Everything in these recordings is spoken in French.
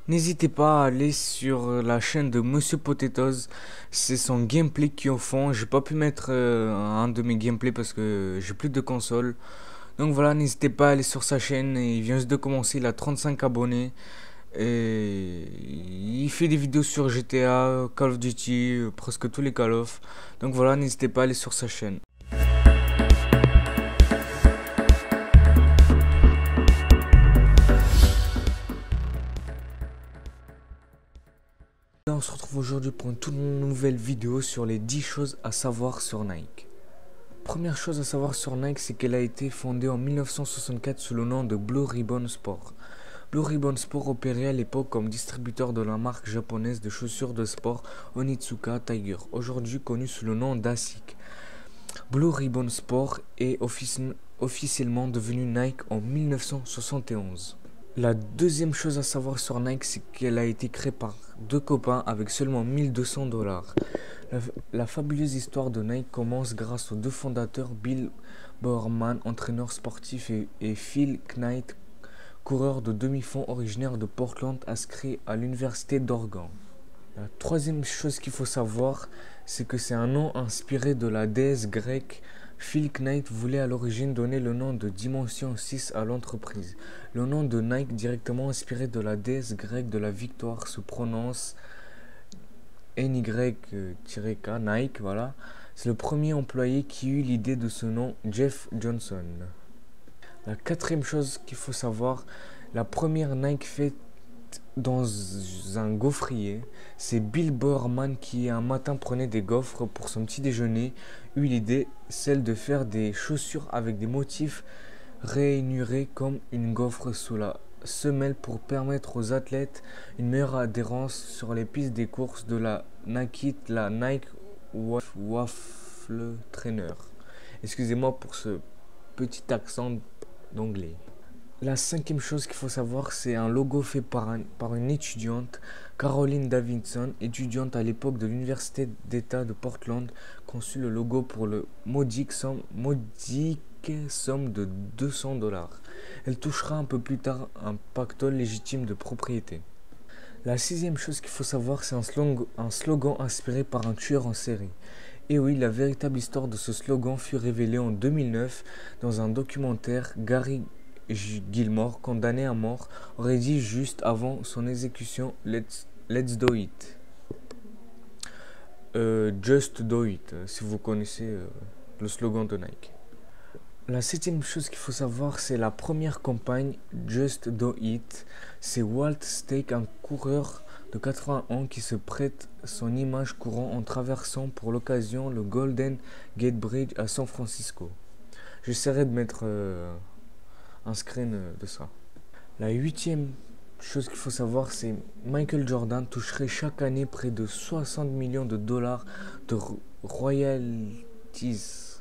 N'hésitez pas à aller sur la chaîne de Monsieur Potatoes. C'est son gameplay qui est au fond. J'ai pas pu mettre un de mes gameplays parce que j'ai plus de console. Donc voilà, n'hésitez pas à aller sur sa chaîne. Il vient juste de commencer, il a 35 abonnés. Et il fait des vidéos sur GTA, Call of Duty, presque tous les Call of. Donc voilà, n'hésitez pas à aller sur sa chaîne. Là, on se retrouve aujourd'hui pour une toute nouvelle vidéo sur les 10 choses à savoir sur Nike. Première chose à savoir sur Nike, c'est qu'elle a été fondée en 1964 sous le nom de Blue Ribbon Sport. Blue Ribbon Sport opérait à l'époque comme distributeur de la marque japonaise de chaussures de sport Onitsuka Tiger, aujourd'hui connue sous le nom d'ASIC. Blue Ribbon Sport est officiellement devenu Nike en 1971. La deuxième chose à savoir sur Nike, c'est qu'elle a été créée par deux copains avec seulement 1200 $. La fabuleuse histoire de Nike commence grâce aux deux fondateurs Bill Bowerman, entraîneur sportif, et Phil Knight, coureur de demi-fond originaire de Portland, inscrit à l'université d'Oregon. La troisième chose qu'il faut savoir, c'est que c'est un nom inspiré de la déesse grecque. Phil Knight voulait à l'origine donner le nom de Dimension 6 à l'entreprise. Le nom de Nike, directement inspiré de la déesse grecque de la victoire, se prononce NY-K, Nike, voilà. C'est le premier employé qui eut l'idée de ce nom, Jeff Johnson. La quatrième chose qu'il faut savoir, la première Nike faite dans un gaufrier, c'est Bill Bowerman qui un matin prenait des gaufres pour son petit déjeuner, eut l'idée, celle de faire des chaussures avec des motifs rainurés comme une gaufre sous la semelle pour permettre aux athlètes une meilleure adhérence sur les pistes des courses de la Nike Waffle Trainer. Excusez-moi pour ce petit accent d'anglais. La cinquième chose qu'il faut savoir, c'est un logo fait par une étudiante, Caroline Davidson, étudiante à l'époque de l'Université d'État de Portland, conçut le logo pour le modique somme de 200 $. Elle touchera un peu plus tard un pactole légitime de propriété. La sixième chose qu'il faut savoir, c'est un slogan inspiré par un tueur en série. Et oui, la véritable histoire de ce slogan fut révélée en 2009 dans un documentaire. Gary Gilmore, condamné à mort, aurait dit juste avant son exécution Let's do it. Just do it, si vous connaissez le slogan de Nike. La septième chose qu'il faut savoir, c'est la première campagne Just Do It. C'est Walt Stake, un coureur de 80 ans qui se prête son image courant en traversant pour l'occasion le Golden Gate Bridge à San Francisco. J'essaierai de mettre un screen de ça. La huitième chose qu'il faut savoir, c'est Michael Jordan toucherait chaque année près de 60 millions de dollars de royalties.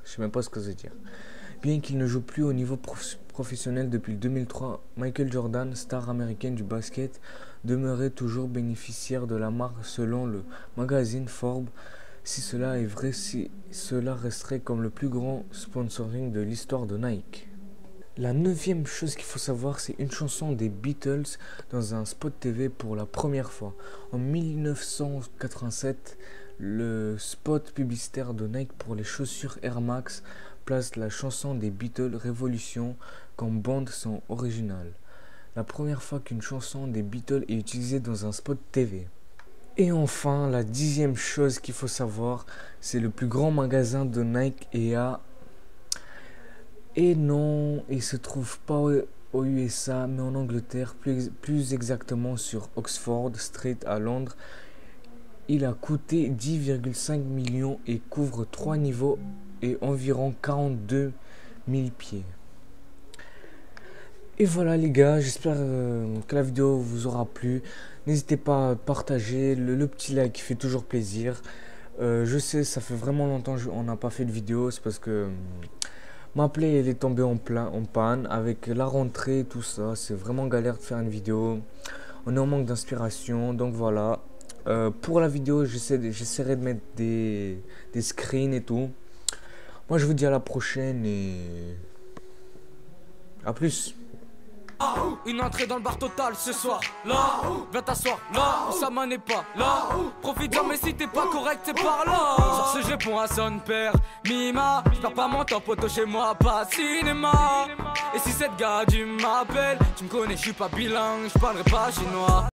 Je sais même pas ce que ça veut dire. Bien qu'il ne joue plus au niveau professionnel depuis 2003, Michael Jordan, star américaine du basket, demeurait toujours bénéficiaire de la marque selon le magazine Forbes. Si cela est vrai, cela resterait comme le plus grand sponsoring de l'histoire de Nike. La neuvième chose qu'il faut savoir, c'est une chanson des Beatles dans un spot TV pour la première fois. En 1987, le spot publicitaire de Nike pour les chaussures Air Max place la chanson des Beatles Révolution comme bande son originale. La première fois qu'une chanson des Beatles est utilisée dans un spot TV. Et enfin, la dixième chose qu'il faut savoir, c'est le plus grand magasin de Nike et non, il se trouve pas aux USA, mais en Angleterre, plus exactement sur Oxford Street à Londres. Il a coûté 10,5 millions et couvre 3 niveaux et environ 42 000 pieds. Et voilà les gars, j'espère que la vidéo vous aura plu. N'hésitez pas à partager, le petit like fait toujours plaisir. Je sais, ça fait vraiment longtemps qu'on n'a pas fait de vidéo, c'est parce que ma play elle est tombée en panne avec la rentrée, tout ça. C'est vraiment galère de faire une vidéo. On est en manque d'inspiration, donc voilà. Pour la vidéo, j'essaierai de mettre des screens et tout. Moi, je vous dis à la prochaine et à plus. Une entrée dans le bar total ce soir. Là, viens t'asseoir. Là, Oussama n'est pas là. Profite-en, mais si t'es pas correct, c'est par là. Sur ce, je réponds à son père. Mima, j'perds pas mon temps, poto, chez moi, pas de cinéma. Et si cette gars, tu m'appelles, tu me connais, je suis pas bilingue, je parlerai pas chinois.